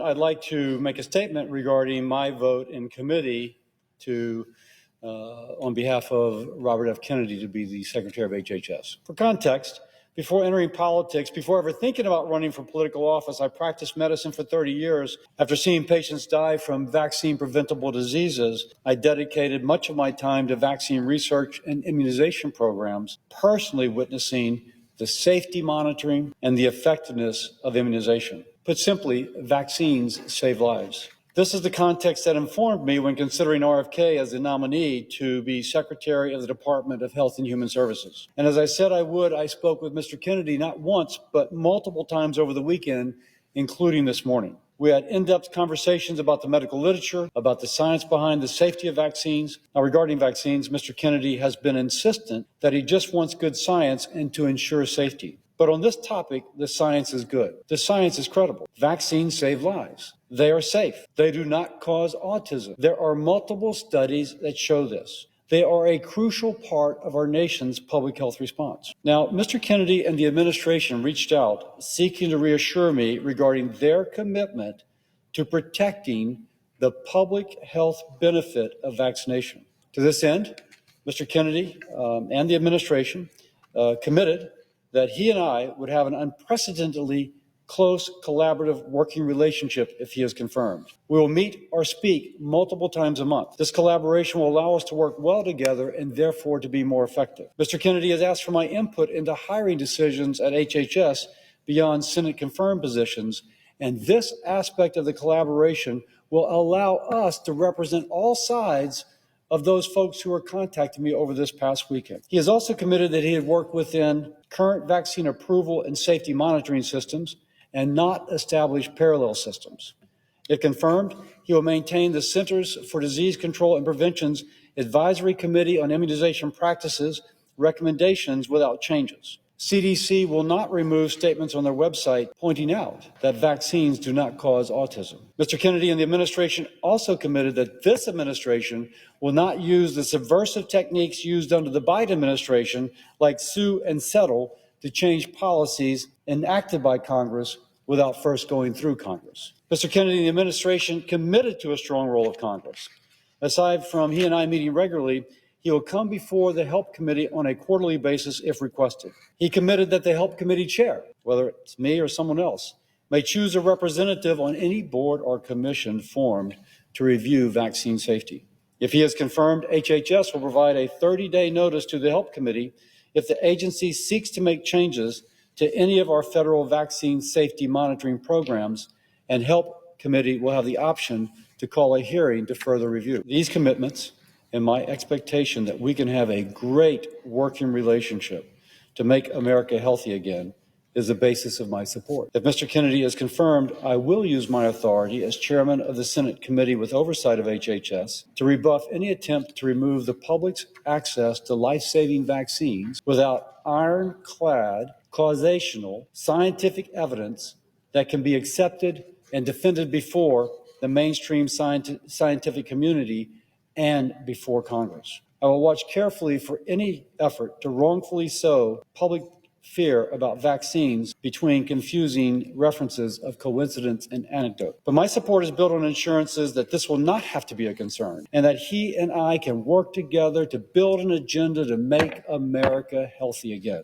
I'd like to make a statement regarding my vote in committee on behalf of Robert F. Kennedy to be the Secretary of HHS. For context, before entering politics, before ever thinking about running for political office, I practiced medicine for 30 years. After seeing patients die from vaccine-preventable diseases, I dedicated much of my time to vaccine research and immunization programs, personally witnessing the safety monitoring and the effectiveness of immunization. Put simply, vaccines save lives. This is the context that informed me when considering RFK as the nominee to be Secretary of the Department of Health and Human Services. And as I said I would, I spoke with Mr. Kennedy not once, but multiple times over the weekend, including this morning. We had in-depth conversations about the medical literature, about the science behind the safety of vaccines. Now, regarding vaccines, Mr. Kennedy has been insistent that he just wants good science and to ensure safety. But on this topic, the science is good. The science is credible. Vaccines save lives. They are safe. They do not cause autism. There are multiple studies that show this. They are a crucial part of our nation's public health response. Now, Mr. Kennedy and the administration reached out seeking to reassure me regarding their commitment to protecting the public health benefit of vaccination. To this end, Mr. Kennedy and the administration committed that he and I would have an unprecedentedly close collaborative working relationship if he is confirmed. We will meet or speak multiple times a month. This collaboration will allow us to work well together and therefore to be more effective. Mr. Kennedy has asked for my input into hiring decisions at HHS beyond Senate-confirmed positions, and this aspect of the collaboration will allow us to represent all sides of those folks who are contacting me over this past weekend. He has also committed that he would work within current vaccine approval and safety monitoring systems and not establish parallel systems. If confirmed, he will maintain the Centers for Disease Control and Prevention's Advisory Committee on Immunization Practices recommendations without changes. CDC will not remove statements on their website pointing out that vaccines do not cause autism. Mr. Kennedy and the administration also committed that this administration will not use the subversive techniques used under the Biden administration, like sue and settle, to change policies enacted by Congress without first going through Congress. Mr. Kennedy and the administration committed to a strong role of Congress. Aside from he and I meeting regularly, he will come before the Help Committee on a quarterly basis if requested. He committed that the Help Committee chair, whether it's me or someone else, may choose a representative on any board or commission formed to review vaccine safety. If he is confirmed, HHS will provide a 30-day notice to the Help Committee if the agency seeks to make changes to any of our federal vaccine safety monitoring programs, and Help Committee will have the option to call a hearing to further review. These commitments and my expectation that we can have a great working relationship to make America healthy again is the basis of my support. If Mr. Kennedy is confirmed, I will use my authority as chairman of the Senate Committee with Oversight of HHS to rebuff any attempt to remove the public's access to life-saving vaccines without ironclad, causational, scientific evidence that can be accepted and defended before the mainstream scientific community and before Congress. I will watch carefully for any effort to wrongfully sow public fear about vaccines between confusing references of coincidence and anecdote. But my support is built on assurances that this will not have to be a concern, and that he and I can work together to build an agenda to make America healthy again.